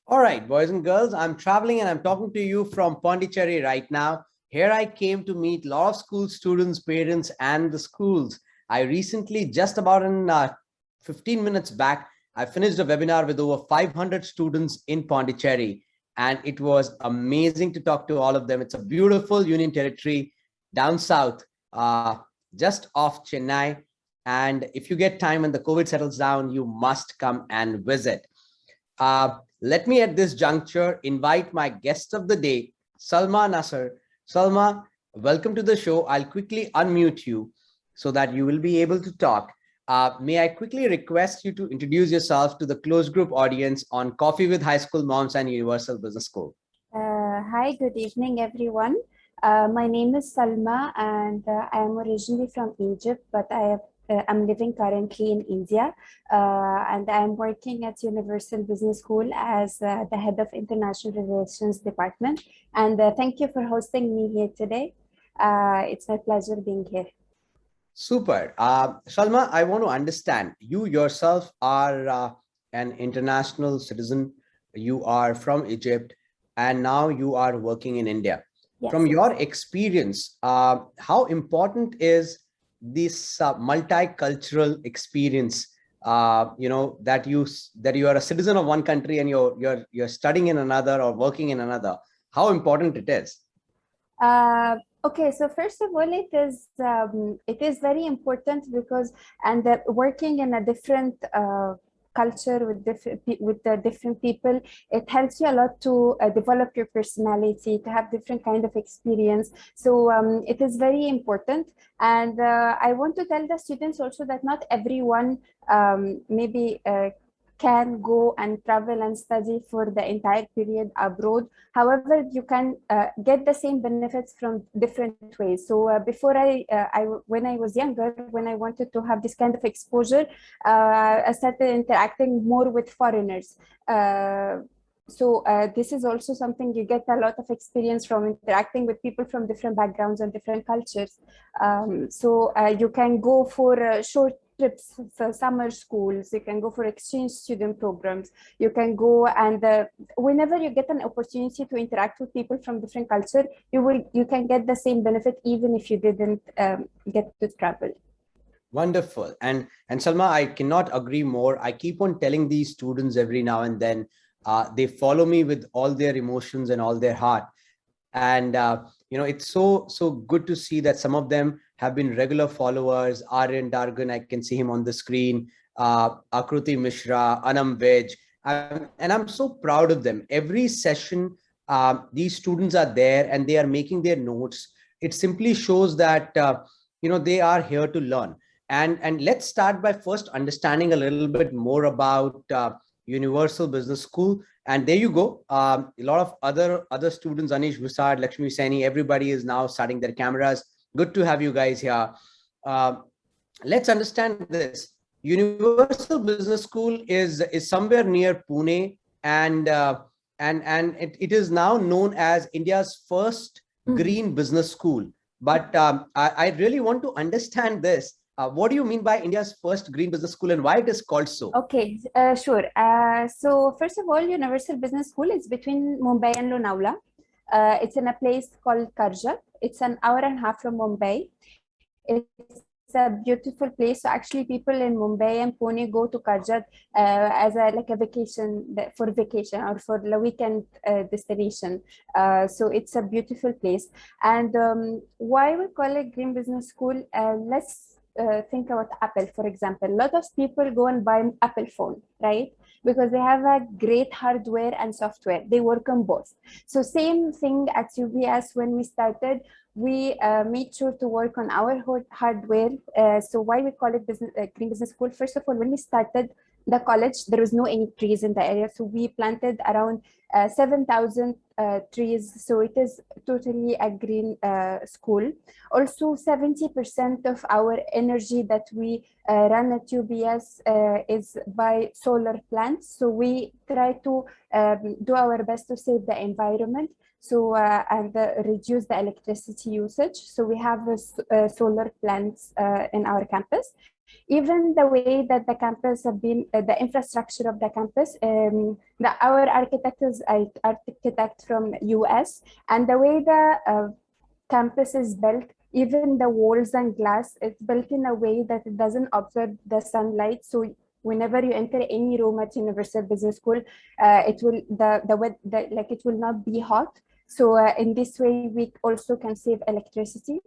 All right, boys and girls, I'm traveling and I'm talking to you from Pondicherry right now. Here I came to meet a lot of school students, parents, and the schools. I recently, just about in 15 minutes back, I finished a webinar with over 500 students in Pondicherry, and it was amazing to talk to all of them. It's a beautiful union territory down south, just off Chennai. And if you get time when the COVID settles down, you must come and visit. Let me at this juncture invite my guest of the day, Salma Nasser. Salma, welcome to the show. I'll quickly unmute you so that you will be able to talk. May I quickly request you to introduce yourself to the closed group audience on Coffee with High School Moms and Universal Business School? Hi, good evening, everyone. My name is Salma, and I am originally from Egypt, but I'm living currently in India, and I'm working at Universal Business School as the head of International Relations Department. And thank you for hosting me here today. It's my pleasure being here. Super. Salma, I want to understand, you yourself are an international citizen. You are from Egypt, and now you are working in India. Yes. From your experience, how important is this multicultural experience? That you are a citizen of one country and you're studying in another or working in another. How important it is? Okay, so first of all, it is very important because working in a different culture with the different people, it helps you a lot to develop your personality, to have different kind of experience. So it is very important, and I want to tell the students also that not everyone maybe can go and travel and study for the entire period abroad. However, you can get the same benefits from different ways. So before when I was younger, when I wanted to have this kind of exposure, I started interacting more with foreigners. This is also something you get a lot of experience from interacting with people from different backgrounds and different cultures. You can go for short trips for summer schools, you can go for exchange student programs, you can go and whenever you get an opportunity to interact with people from different culture, you can get the same benefit even if you didn't get to travel. Wonderful. And Salma, I cannot agree more. I keep on telling these students every now and then, they follow me with all their emotions and all their heart. And it's so good to see that some of them have been regular followers. Aryan Dargan, I can see him on the screen, Akruti Mishra, Anam Vej, and I'm so proud of them. Every session, these students are there and they are making their notes. It simply shows that they are here to learn. And let's start by first understanding a little bit more about Universal Business School. And there you go. A lot of other students, Anish Vusad, Lakshmi Saini, everybody is now starting their cameras. Good to have you guys here. Let's understand this. Universal Business School is somewhere near Pune, and it is now known as India's first green business school. But I really want to understand this. What do you mean by India's first green business school and why it is called so? Okay, sure. So first of all, Universal Business School is between Mumbai and Lonavala. It's in a place called Karjat. It's an hour and a half from Mumbai. It's a beautiful place. So actually people in Mumbai and Pune go to Karjat as a vacation, for vacation or for the weekend destination. So it's a beautiful place. And why we call it Green Business School? Let's think about Apple, for example. A lot of people go and buy an Apple phone, right? Because they have a great hardware and software. They work on both. So same thing at UBS. When we started, we made sure to work on our hardware. So why we call it Green Business School? First of all, when we started the college, there was no any trees in the area. So we planted around 7,000 trees. So it is totally a green school. Also, 70% of our energy that we run at UBS is by solar plants. So we try to do our best to save the environment. So and reduce the electricity usage. So we have solar plants in our campus. Even the way that the campus have been, the infrastructure of the campus, our architect is an architect from US, and the way the campus is built, even the walls and glass, it's built in a way that it doesn't absorb the sunlight. So whenever you enter any room at Universal Business School, it will like it will not be hot. So in this way, we also can save electricity.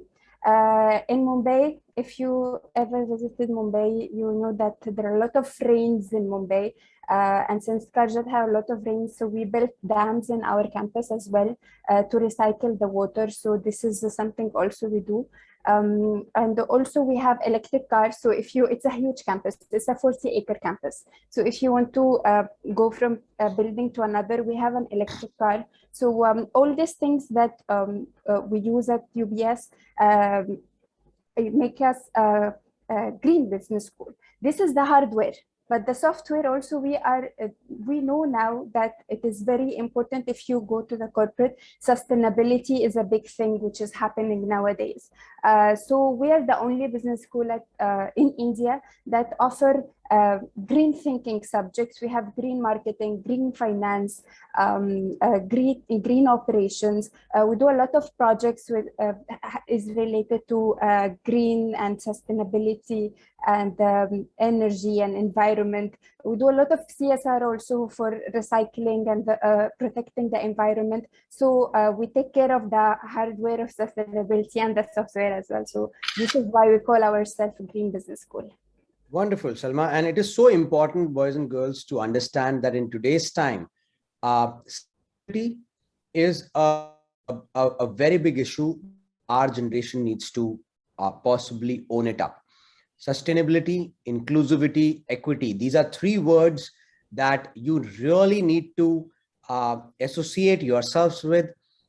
In Mumbai, if you ever visited Mumbai, you know that there are a lot of rains in Mumbai. And since Karjat have a lot of rain, so we built dams in our campus as well to recycle the water. So this is something also we do. And also we have electric cars. So it's a huge campus, it's a 40-acre campus. So if you want to go from a building to another, we have an electric car. So all these things that we use at UBS make us a green business school. This is the hardware. But the software also, we know now that it is very important. If you go to the corporate, sustainability is a big thing which is happening nowadays. So we are the only business school in India that offer green thinking subjects. We have green marketing, green finance, green operations. We do a lot of projects with is related to green and sustainability and energy and environment. We do a lot of CSR also for recycling and protecting the environment. So we take care of the hardware of sustainability and the software as well. So this is why we call ourselves Green Business School. Wonderful, Salma. And it is so important, boys and girls, to understand that in today's time, sustainability is a very big issue. Our generation needs to possibly own it up. Sustainability, inclusivity, equity. These are three words that you really need to associate yourselves with.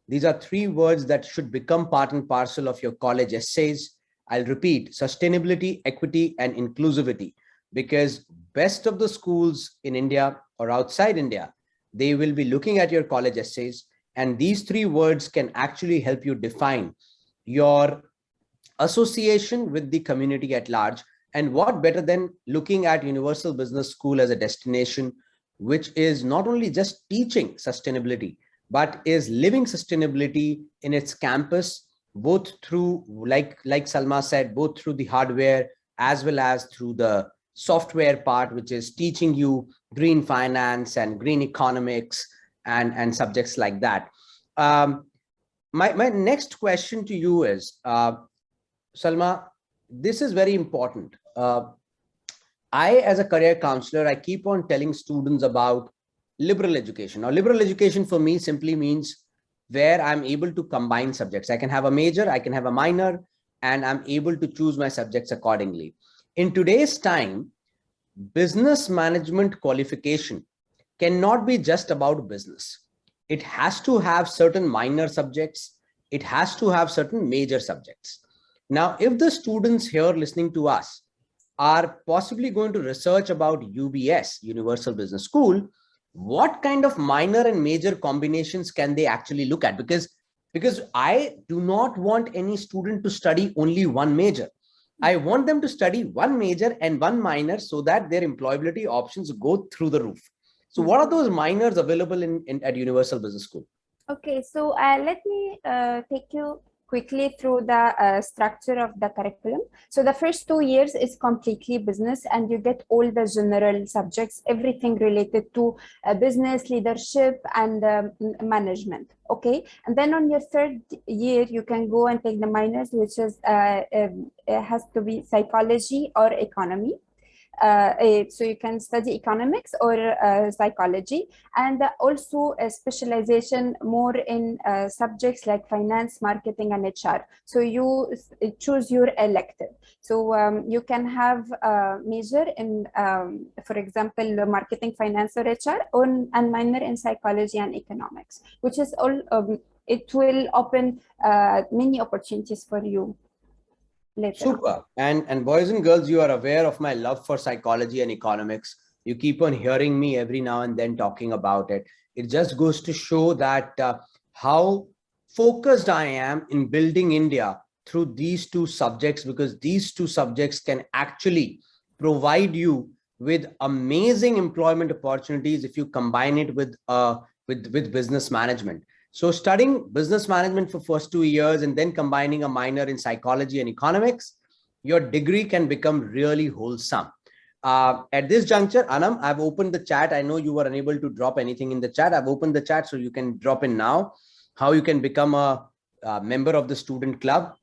These are three words that should become part and parcel of your college essays. I'll repeat: sustainability, equity, and inclusivity, because best of the schools in India or outside India, they will be looking at your college essays, and these three words can actually help you define your association with the community at large. And what better than looking at Universal Business School as a destination which is not only just teaching sustainability, but is living sustainability in its campus, both through, like Salma said, both through the hardware as well as through the software part, which is teaching you green finance and green economics and subjects like that. My next question to you is, Salma, this is very important. As a career counselor, I keep on telling students about liberal education. Now, liberal education for me simply means where I'm able to combine subjects. I can have a major, I can have a minor, and I'm able to choose my subjects accordingly. In today's time, business management qualification cannot be just about business. It has to have certain minor subjects. It has to have certain major subjects. Now, if the students here listening to us are possibly going to research about UBS, Universal Business School, what kind of minor and major combinations can they actually look at? Because I do not want any student to study only one major. I want them to study one major and one minor so that their employability options go through the roof. So what are those minors available at Universal Business School? Okay, so let me take you quickly through the structure of the curriculum. So the first 2 years is completely business, and you get all the general subjects, everything related to business, leadership, and management. Okay, and then on your third year, you can go and take the minors, which is it has to be psychology or economy. So you can study economics or psychology, and also a specialization more in subjects like finance, marketing, and HR. So you choose your elective. So you can have a major in, for example, marketing, finance, or HR, and minor in psychology and economics, which is all. It will open many opportunities for you later. Super. And boys and girls, you are aware of my love for psychology and economics. You keep on hearing me every now and then talking about it. It just goes to show that how focused I am in building India through these two subjects, because these two subjects can actually provide you with amazing employment opportunities if you combine it with business management. So studying business management for first 2 years and then combining a minor in psychology and economics, your degree can become really wholesome. At this juncture, Anam, I've opened the chat. I know you were unable to drop anything in the chat. I've opened the chat so you can drop in now how you can become a member of the student club.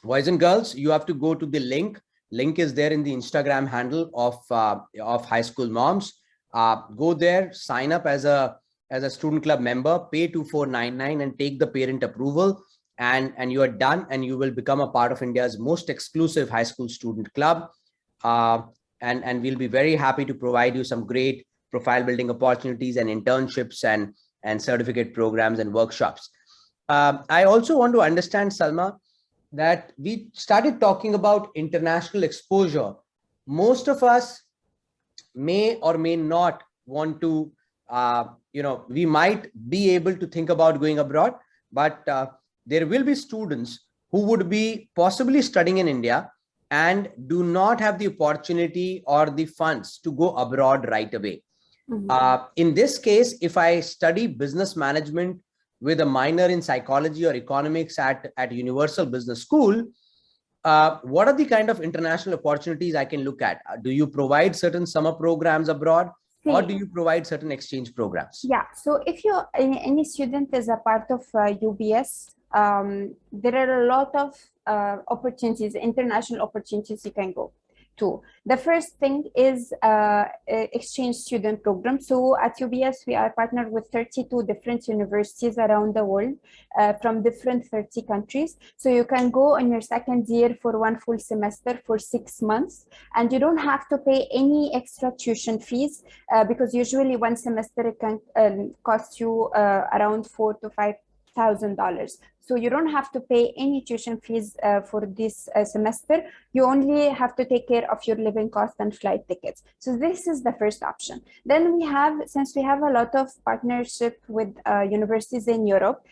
Boys and girls, you have to go to the link. Link is there in the Instagram handle of High School Moms. Go there, sign up as a student club member, pay 2499 and take the parent approval, and you are done, and you will become a part of India's most exclusive high school student club. And we'll be very happy to provide you some great profile building opportunities and internships and certificate programs and workshops. I also want to understand, Salma, that we started talking about international exposure. Most of us may or may not want to, we might be able to think about going abroad, but there will be students who would be possibly studying in India and do not have the opportunity or the funds to go abroad right away. In this case, if I study business management with a minor in psychology or economics at Universal Business School, what are the kind of international opportunities I can look at? Do you provide certain summer programs abroad, or do you provide certain exchange programs? Yeah, so if you any student is a part of UBS, there are a lot of opportunities, international opportunities you can go to. The first thing is exchange student program. So at UBS, we are partnered with 32 different universities around the world from different 30 countries. So you can go on your second year for one full semester for 6 months, and you don't have to pay any extra tuition fees because usually one semester it can cost you around $4,000 to $5,000. So you don't have to pay any tuition fees for this semester. You only have to take care of your living cost and flight tickets. So this is the first option. Then since we have a lot of partnership with universities in Europe,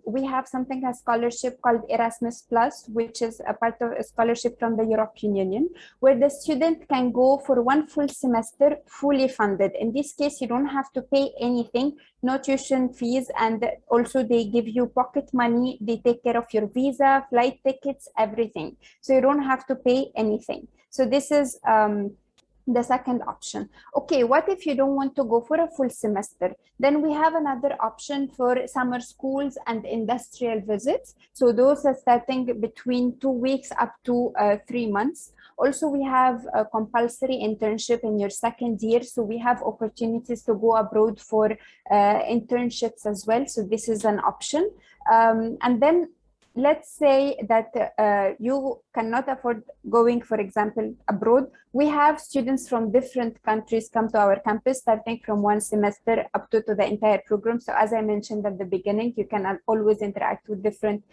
we have something as scholarship called Erasmus Plus, which is a part of a scholarship from the European Union, where the student can go for one full semester fully funded. In this case, you don't have to pay anything, no tuition fees, and also they give you pocket money. They take care of your visa, flight tickets, everything. So you don't have to pay anything. So this is the second option. Okay, what if you don't want to go for a full semester? Then we have another option for summer schools and industrial visits. So those are starting between 2 weeks up to 3 months. Also, we have a compulsory internship in your second year. So we have opportunities to go abroad for internships as well. So this is an option. And then let's say that you cannot afford going, for example, abroad. We have students from different countries come to our campus, starting from one semester up to the entire program. So as I mentioned at the beginning, you can always interact with different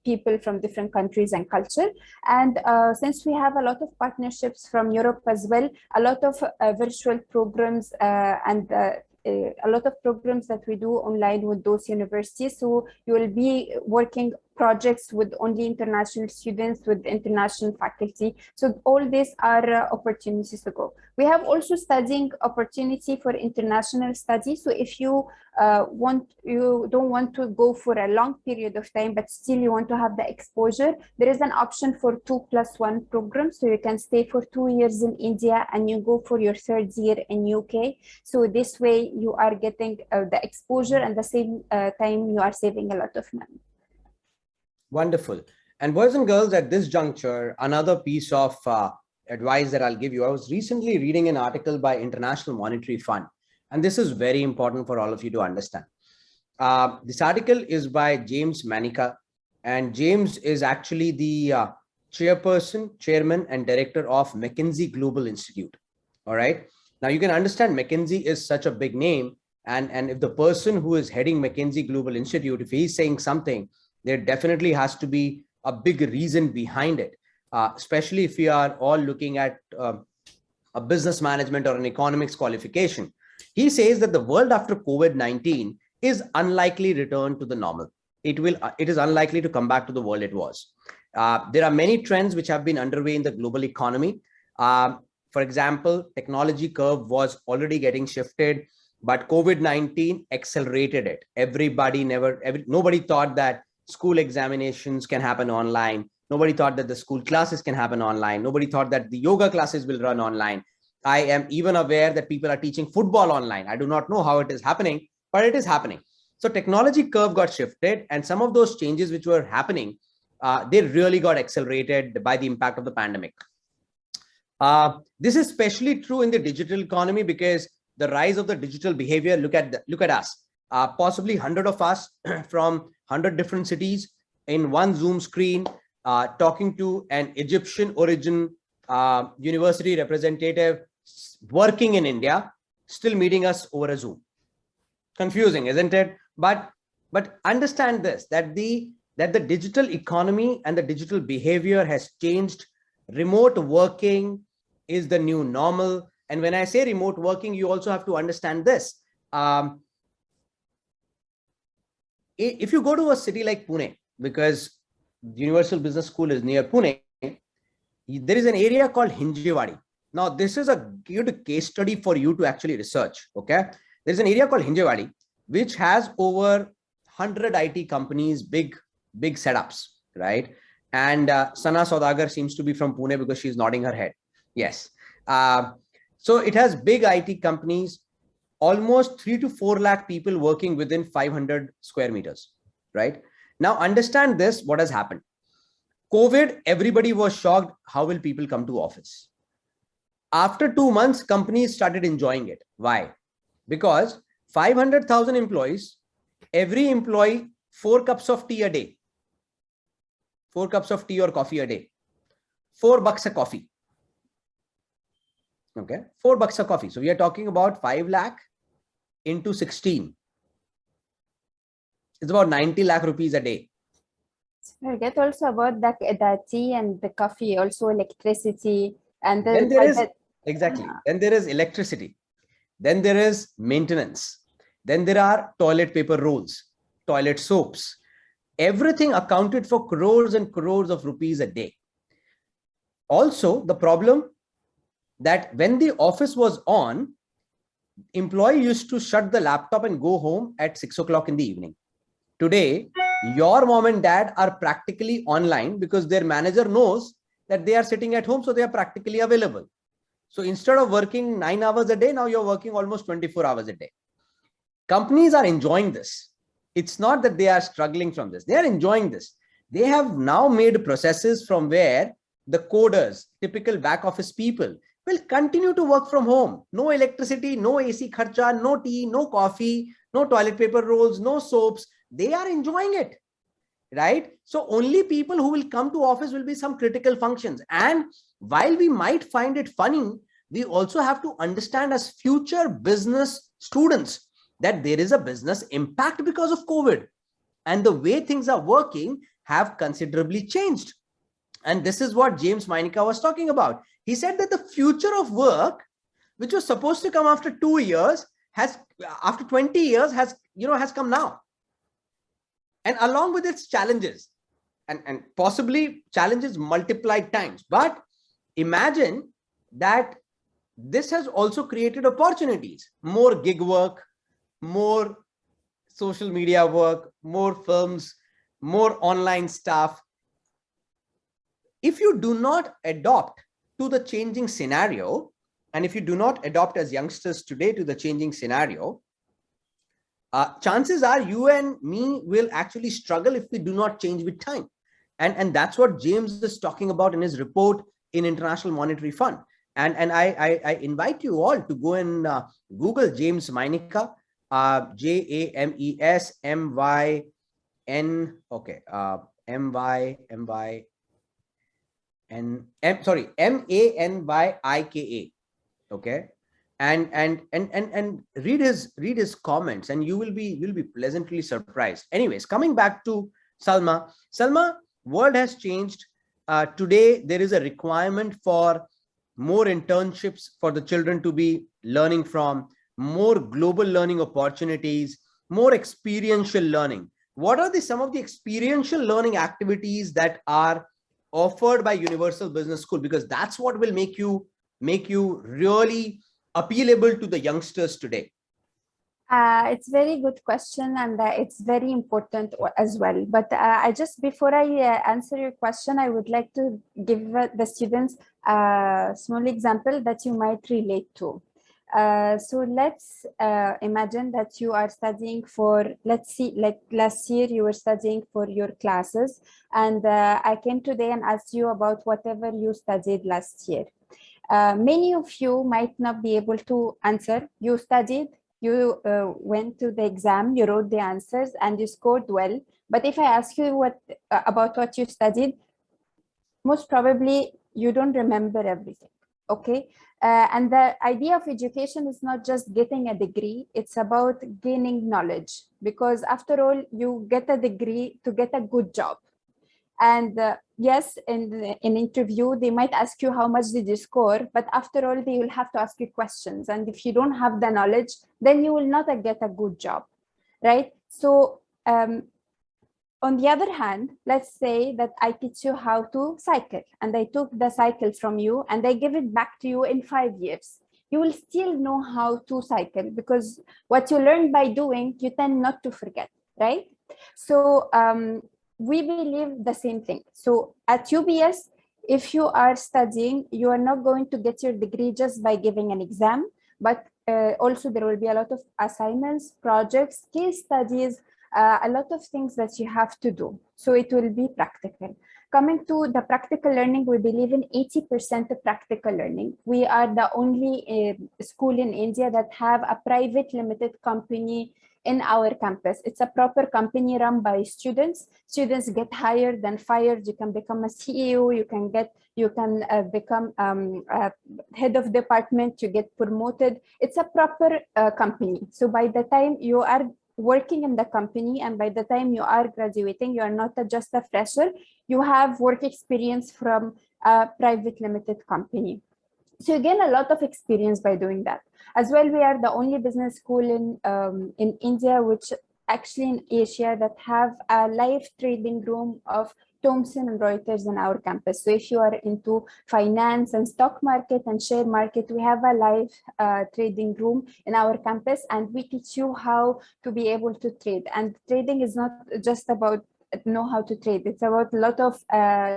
people from different countries and culture. And since we have a lot of partnerships from Europe as well, a lot of virtual programs and a lot of programs that we do online with those universities. So you will be working projects with only international students, with international faculty. So all these are opportunities to go. We have also studying opportunity for international studies. So if you don't want to go for a long period of time, but still you want to have the exposure, there is an option for 2+1 program. So you can stay for 2 years in India and you go for your third year in UK. So this way you are getting the exposure, and the same time you are saving a lot of money. Wonderful. And boys and girls, at this juncture, another piece of advice that I'll give you. I was recently reading an article by International Monetary Fund, and this is very important for all of you to understand. This article is by James Manica, and James is actually the chairman and director of McKinsey Global Institute. All right. Now you can understand McKinsey is such a big name, and if the person who is heading McKinsey Global Institute, if he's saying something, there definitely has to be a big reason behind it, especially if we are all looking at a business management or an economics qualification. He says that the world after COVID-19 is unlikely return to the normal. it is unlikely to come back to the world it was. There are many trends which have been underway in the global economy. For example, technology curve was already getting shifted, but COVID-19 accelerated it. Nobody thought that school examinations can happen online. Nobody thought that the school classes can happen online. Nobody thought that the yoga classes will run online. I am even aware that people are teaching football online. I do not know how it is happening, but it is happening. So technology curve got shifted, and some of those changes which were happening, they really got accelerated by the impact of the pandemic. This is especially true in the digital economy because the rise of the digital behavior. Look at us, possibly 100 of us from 100 different cities in one Zoom screen, talking to an Egyptian origin university representative working in India, still meeting us over a Zoom. Confusing, isn't it? But understand this, that the digital economy and the digital behavior has changed. Remote working is the new normal. And when I say remote working, you also have to understand this. If you go to a city like Pune, because Universal Business School is near Pune, there is an area called Hinjewadi. Now, this is a good case study for you to actually research. Okay, there's an area called Hinjewadi, which has over 100 IT companies, big setups, right? And Sana Saudagar seems to be from Pune because she's nodding her head. Yes. So it has big IT companies, almost 3 to 4 lakh people working within 500 square meters, right? Now, understand this, what has happened. COVID, everybody was shocked. How will people come to office? After 2 months, companies started enjoying it. Why? Because 500,000 employees, every employee, 4 cups of tea a day, 4 cups of tea or coffee a day, $4 a coffee. Okay, $4 a coffee. So we are talking about 5 lakh into 16. It's about 90 lakh rupees a day. Forget also about the tea and the coffee, also electricity. And then there is, exactly. Then there is electricity. Then there is maintenance. Then there are toilet paper rolls, toilet soaps, everything accounted for crores and crores of rupees a day. Also, the problem that when the office was on, employee used to shut the laptop and go home at 6 o'clock in the evening. Today, your mom and dad are practically online because their manager knows that they are sitting at home, so they are practically available. So instead of working 9 hours a day, now you're working almost 24 hours a day. Companies are enjoying this. It's not that they are struggling from this. They are enjoying this. They have now made processes from where the coders, typical back office people, will continue to work from home. No electricity, no AC kharcha, no tea, no coffee, no toilet paper rolls, no soaps. They are enjoying it, right? So only people who will come to office will be some critical functions. And while we might find it funny, we also have to understand as future business students that there is a business impact because of COVID. And the way things are working have considerably changed. And this is what James Meinica was talking about. He said that the future of work, which was supposed to come after 2 years, after 20 years has come now. And along with its challenges, and possibly challenges multiplied times. But imagine that this has also created opportunities, more gig work, more social media work, more films, more online stuff. If you do not adopt to the changing scenario, and if you do not adopt as youngsters today to the changing scenario, chances are you and me will actually struggle if we do not change with time. And that's what James is talking about in his report in International Monetary Fund. And I invite you all to go and Google James Meinica, JAMESMYN, okay, MANYIKA, okay, and read his comments, and you will be pleasantly surprised. Anyways, coming back to Salma, world has changed. Today there is a requirement for more internships for the children to be learning from, more global learning opportunities, more experiential learning. what are some of the experiential learning activities that are offered by Universal Business School? Because that's what will make you really appealable to the youngsters today. It's very good question, and it's very important as well. But I just, before I answer your question, I would like to give the students a small example that you might relate to. So let's imagine that you are studying for, let's see, like last year you were studying for your classes, and I came today and asked you about whatever you studied last year. Many of you might not be able to answer. You studied, you went to the exam, you wrote the answers, and you scored well. But if I ask you about what you studied, most probably you don't remember everything. Okay. And the idea of education is not just getting a degree, it's about gaining knowledge, because after all, you get a degree to get a good job. And yes, in an interview, they might ask you how much did you score, but after all, they will have to ask you questions. And if you don't have the knowledge, then you will not get a good job, right? So on the other hand, let's say that I teach you how to cycle, and I took the cycle from you and I give it back to you in 5 years. You will still know how to cycle, because what you learn by doing, you tend not to forget, right? So we believe the same thing. So at UBS, if you are studying, you are not going to get your degree just by giving an exam, but also there will be a lot of assignments, projects, case studies, a lot of things that you have to do. So it will be practical. Coming to the practical learning, we believe in 80% of practical learning. We are the only school in India that have a private limited company in our campus. It's a proper company run by students. Students get hired and fired. You can become a CEO. You can become head of department. You get promoted. It's a proper company. So by the time you are working in the company, and by the time you are graduating, you are not just a fresher. You have work experience from a private limited company. So you gain a lot of experience by doing that. As well, we are the only business school in India, which actually in Asia, that have a live trading room of Thomson and Reuters in our campus. So if you are into finance and stock market and share market, we have a live trading room in our campus, and we teach you how to be able to trade. And trading is not just about know how to trade. It's about a lot of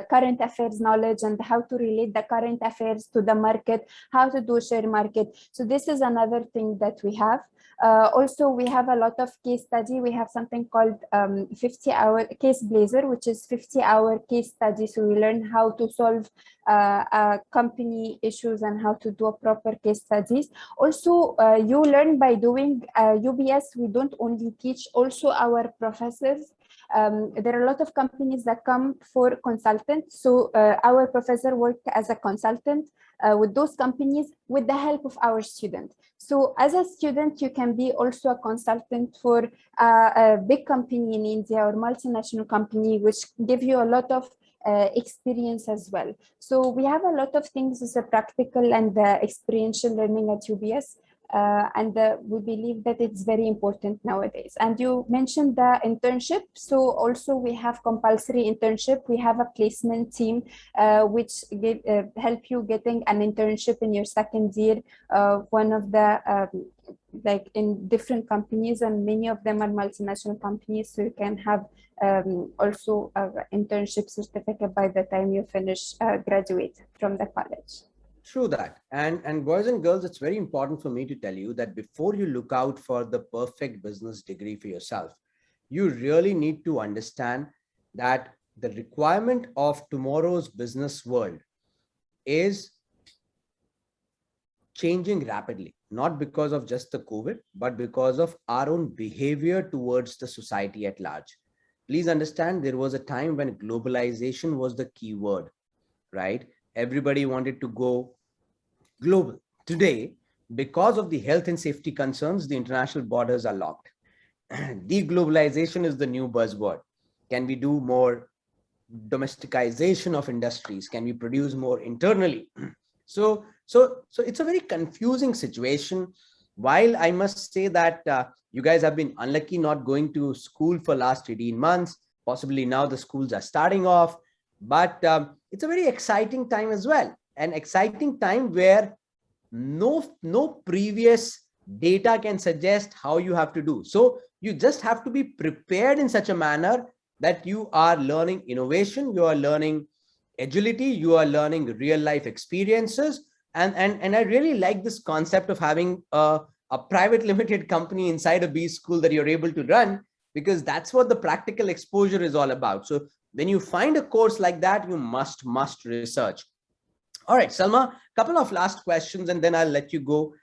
current affairs knowledge and how to relate the current affairs to the market, how to do share market. So this is another thing that we have. Also, we have a lot of case study. We have something called 50-hour case blazer, which is 50-hour case study. So we learn how to solve company issues and how to do a proper case studies. Also, you learn by doing. UBS, we don't only teach, also our professors. There are a lot of companies that come for consultants. So our professor worked as a consultant with those companies with the help of our student. So as a student, you can be also a consultant for a big company in India or multinational company, which give you a lot of experience as well. So we have a lot of things as a practical and experiential learning at UBS. And we believe that it's very important nowadays. And you mentioned the internship. So also we have compulsory internship. We have a placement team which help you getting an internship in your second year. One of the like in different companies, and many of them are multinational companies. So you can have also an internship certificate by the time you finish graduate from the college. True that. And boys and girls, it's very important for me to tell you that before you look out for the perfect business degree for yourself, you really need to understand that the requirement of tomorrow's business world is changing rapidly, not because of just the COVID, but because of our own behavior towards the society at large. Please understand, there was a time when globalization was the key word, right? Everybody wanted to go global. Today, because of the health and safety concerns, the international borders are locked. Deglobalization is the new buzzword. Can we do more domesticization of industries? Can we produce more internally? So it's a very confusing situation while I must say that you guys have been unlucky not going to school for last 18 months, possibly now the schools are starting off, but it's a very exciting time as well. An exciting time where no previous data can suggest how you have to do. So you just have to be prepared in such a manner that you are learning innovation, you are learning agility, you are learning real life experiences. And I really like this concept of having a private limited company inside a B school that you're able to run, because that's what the practical exposure is all about. So when you find a course like that, you must research. All right, Salma, couple of last questions and then I'll let you go.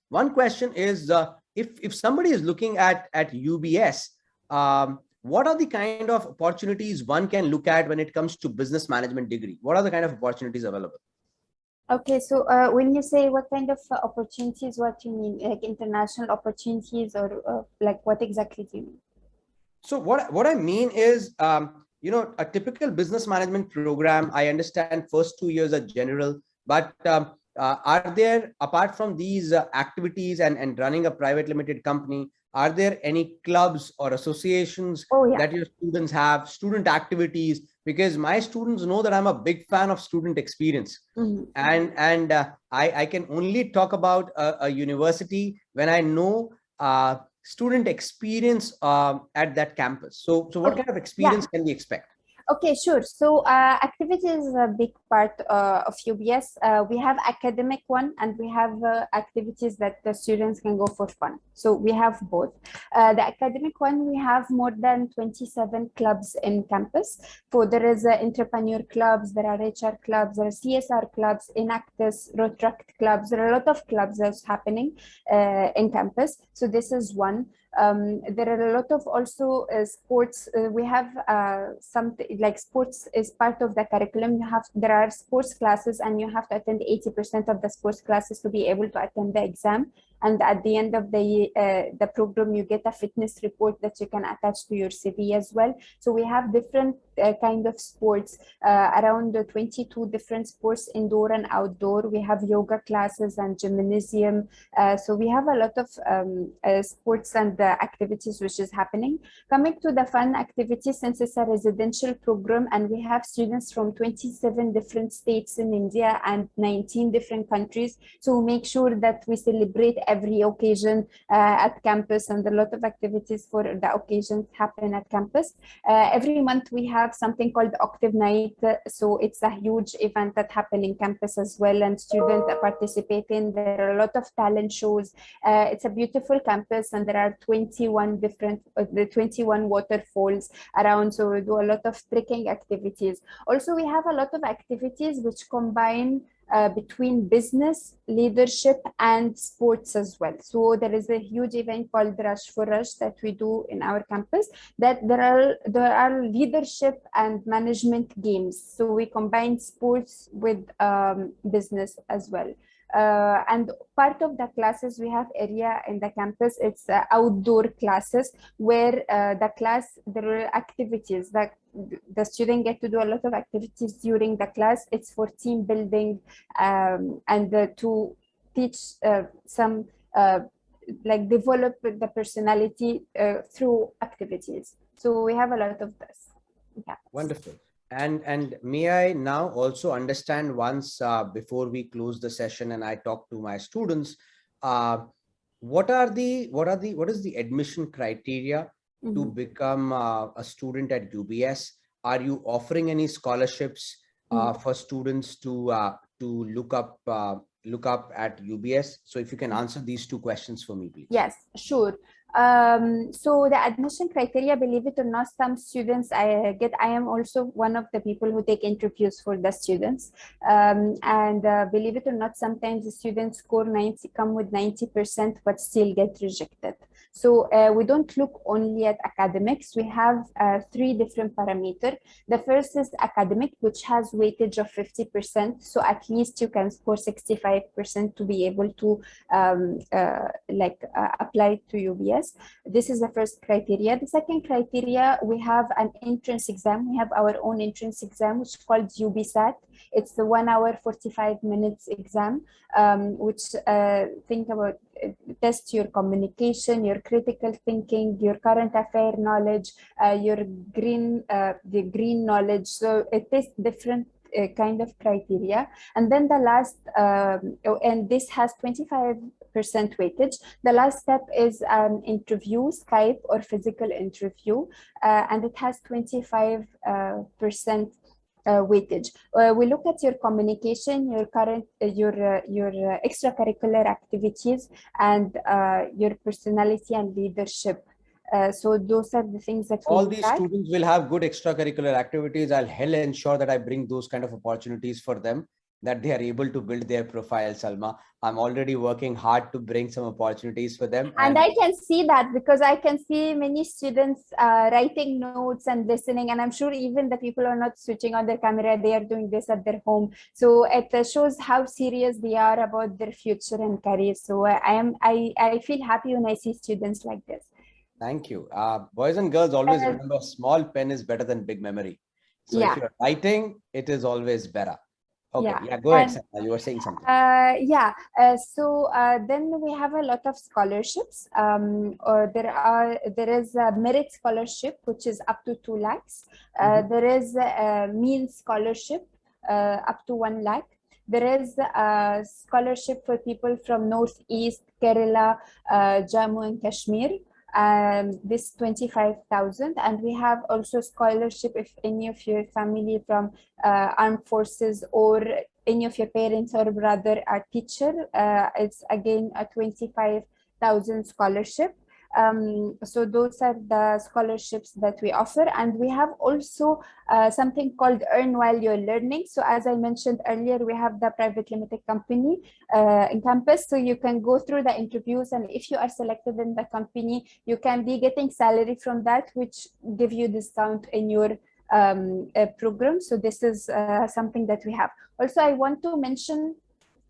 One question is, if somebody is looking at UBS, what are the kind of opportunities one can look at when it comes to business management degree? What are the kind of opportunities available? Okay, so when you say what kind of opportunities, what you mean, like international opportunities, or like what exactly do you mean? So what I mean is, a typical business management program, I understand first 2 years are general, but are there, apart from these activities and running a private limited company, are there any clubs or associations Oh, yeah. that your students have, student activities? Because my students know that I'm a big fan of student experience. Mm-hmm. And I can only talk about a university when I know student experience at that campus. So what Okay. kind of experience can we expect? Okay, sure. So activity is a big part of UBS. We have academic one and we have activities that the students can go for fun. So we have both. The academic one, we have more than 27 clubs in campus. So there is entrepreneur clubs, there are HR clubs, there are CSR clubs, Enactus, Rotaract clubs. There are a lot of clubs that's happening in campus. So this is one. There are a lot of also sports. We have something like sports is part of the curriculum. There are sports classes and you have to attend 80% of the sports classes to be able to attend the exam. And at the end of the program, you get a fitness report that you can attach to your CV as well. So we have different kind of sports, around 22 different sports, indoor and outdoor. We have yoga classes and gymnasium. So we have a lot of sports and activities which is happening. Coming to the fun activities, since it's a residential program and we have students from 27 different states in India and 19 different countries, so we make sure that we celebrate every occasion at campus, and a lot of activities for the occasions happen at campus. Every month we have something called Octave Night, so it's a huge event that happens in campus as well, and students participate in. There are a lot of talent shows. It's a beautiful campus and there are 21 different, the 21 waterfalls around, so we do a lot of trekking activities. Also, we have a lot of activities which combine between business, leadership, and sports as well. So there is a huge event called Rush for Rush that we do in our campus, that there are leadership and management games. So we combine sports with business as well. And part of the classes we have area in the campus, it's outdoor classes where there are activities that the student get to do a lot of activities during the class. It's for team building and to teach some like develop the personality through activities. So we have a lot of this. Yeah. Wonderful. And may I now also understand once before we close the session and I talk to my students, what is the admission criteria to become a student at UBS? Are you offering any scholarships for students to look up at UBS? So if you can answer these two questions for me, please. Yes, sure. So the admission criteria, believe it or not, some students I am also one of the people who take interviews for the students. And believe it or not, sometimes the students come with 90%, but still get rejected. So we don't look only at academics. We have 3 different parameters. The first is academic, which has weightage of 50%. So at least you can score 65% to be able to apply to UBS. This is the first criteria. The second criteria, we have an entrance exam. We have our own entrance exam, which is called UBSAT. It's a 1 hour 45 minutes exam, which think about test your communication, your critical thinking, your current affair knowledge, the green knowledge. So it is different kind of criteria. And then the last, and this has 25% weightage. The last step is an interview, Skype or physical interview, and it has 25% weightage. We look at your communication, your current, your extracurricular activities, and your personality and leadership. So those are the things that we all look these at. students will have good extracurricular activities. I'll hell ensure that I bring those kind of opportunities for them, that they are able to build their profile, Salma. I'm already working hard to bring some opportunities for them. And I can see that, because I can see many students writing notes and listening, and I'm sure even the people who are not switching on their camera, they are doing this at their home. So it shows how serious they are about their future and career. So I feel happy when I see students like this. Thank you. Boys and girls, always remember, small pen is better than big memory. So if you're writing, it is always better. Okay, go ahead, Salma. You were saying something. Then we have a lot of scholarships. There is a merit scholarship, which is up to 2 lakhs. There is a mean scholarship up to 1 lakh. There is a scholarship for people from Northeast, Kerala, Jammu and Kashmir. This 25,000, and we have also scholarship if any of your family from armed forces, or any of your parents or brother are teacher. It's again a 25,000 scholarship. So those are the scholarships that we offer, and we have also something called Earn While You're Learning. So as I mentioned earlier, we have the private limited company in campus, so you can go through the interviews, and if you are selected in the company, you can be getting salary from that, which give you discount in your program. So this is something that we have. Also, I want to mention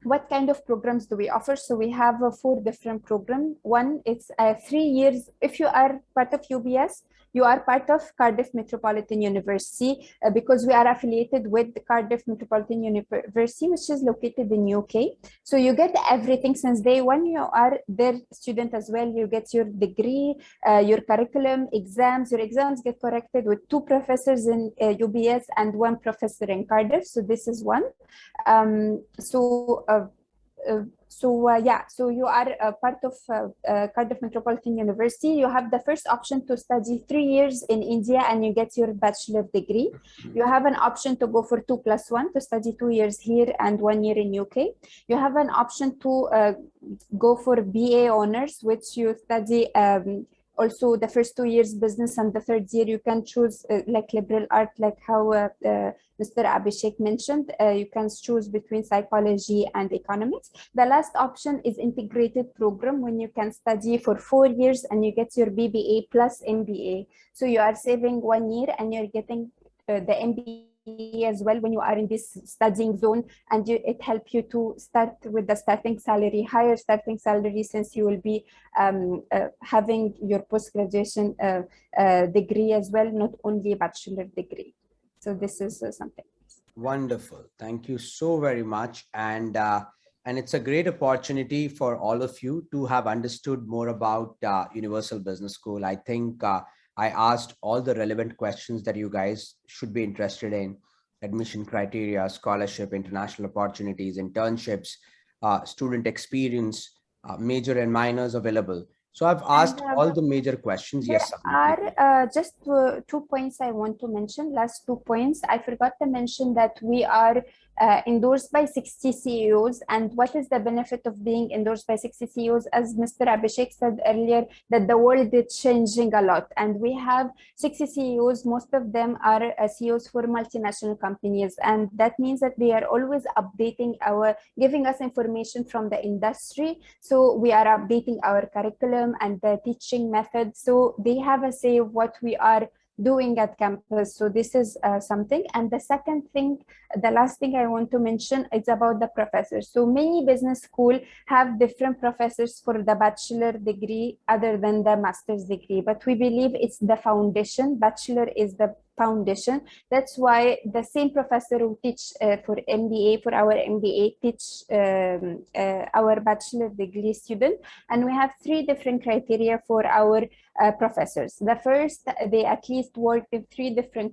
what kind of programs do we offer. So we have 4 different programs. One, it's 3 years. If you are part of UBS, you are part of Cardiff Metropolitan University, because we are affiliated with the Cardiff Metropolitan University, which is located in UK. So you get everything since day one. You are their student as well. You get your degree, your curriculum, exams. Your exams get corrected with 2 professors in UBS and 1 professor in Cardiff. So this is one. So you are a part of Cardiff Metropolitan University. You have the first option to study 3 years in India, and you get your bachelor degree. You have an option to go for 2+1 to study 2 years here and 1 year in UK. You have an option to go for BA honors, which you study also the first 2 years business, and the third year you can choose like liberal art, like how Mr. Abhishek mentioned. You can choose between psychology and economics. The last option is integrated program, when you can study for 4 years and you get your BBA plus MBA. So you are saving 1 year and you're getting the MBA as well when you are in this studying zone, and it helps you to start with the starting salary, higher starting salary, since you will be having your post-graduation degree as well, not only a bachelor degree. So this is something. Wonderful. Thank you so very much. And it's a great opportunity for all of you to have understood more about Universal Business School. I think I asked all the relevant questions that you guys should be interested in: admission criteria, scholarship, international opportunities, internships, student experience, major and minors available. So I've asked all the major questions. Yes, there are just 2 points I want to mention. Last 2 points. I forgot to mention that we are endorsed by 60 CEOs. And what is the benefit of being endorsed by 60 CEOs? As Mr. Abhishek said earlier, that the world is changing a lot. And we have 60 CEOs. Most of them are CEOs for multinational companies. And that means that they are always updating giving us information from the industry. So we are updating our curriculum and the teaching methods. So they have a say of what we are doing at campus. So this is something. And the second thing, the last thing I want to mention is about the professors. So many business schools have different professors for the bachelor degree other than the master's degree, but we believe it's the foundation. Bachelor is the foundation. That's why the same professor who teach for MBA, for our MBA, teach our bachelor degree student. And we have three different criteria for our professors. The first, they at least work in three different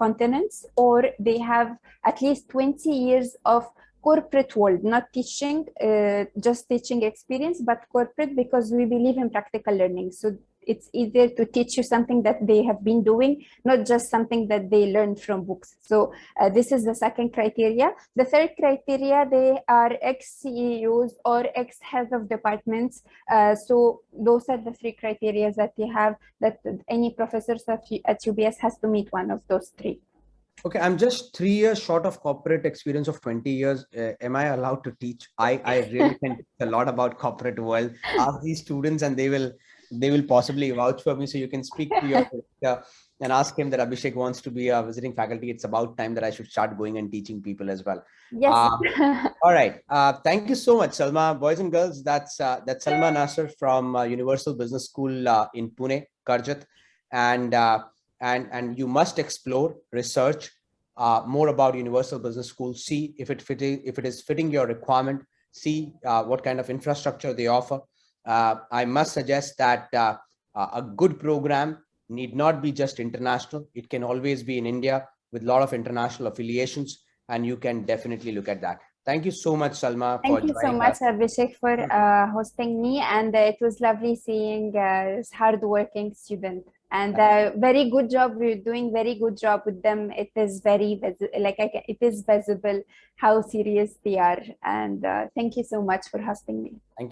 continents, or they have at least 20 years of corporate world, not teaching, just teaching experience, but corporate, because we believe in practical learning. So it's easier to teach you something that they have been doing, not just something that they learned from books. So this is the second criteria. The third criteria, they are ex-CEOs or ex-heads of departments. So those are the three criteria that they have, that any professors at UBS has to meet one of those three. Okay, I'm just 3 years short of corporate experience of 20 years. Am I allowed to teach? I really can teach a lot about corporate world. Ask these students and they will possibly vouch for me. So you can speak to your director and ask him that Abhishek wants to be a visiting faculty. It's about time that I should start going and teaching people as well. Yes. All right. Thank you so much, Salma. Boys and girls, that's Salma Nasser from Universal Business School in Pune, Karjat. And you must explore, research more about Universal Business School. See if it is fitting your requirement. See what kind of infrastructure they offer. I must suggest that a good program need not be just international. It can always be in India with a lot of international affiliations, and you can definitely look at that. Thank you so much, Salma. Thank you so much, Abhishek, for hosting me. And it was lovely seeing this hardworking student. And very good job. We're doing very good job with them. It is very it is visible how serious they are. And thank you so much for hosting me. Thank you.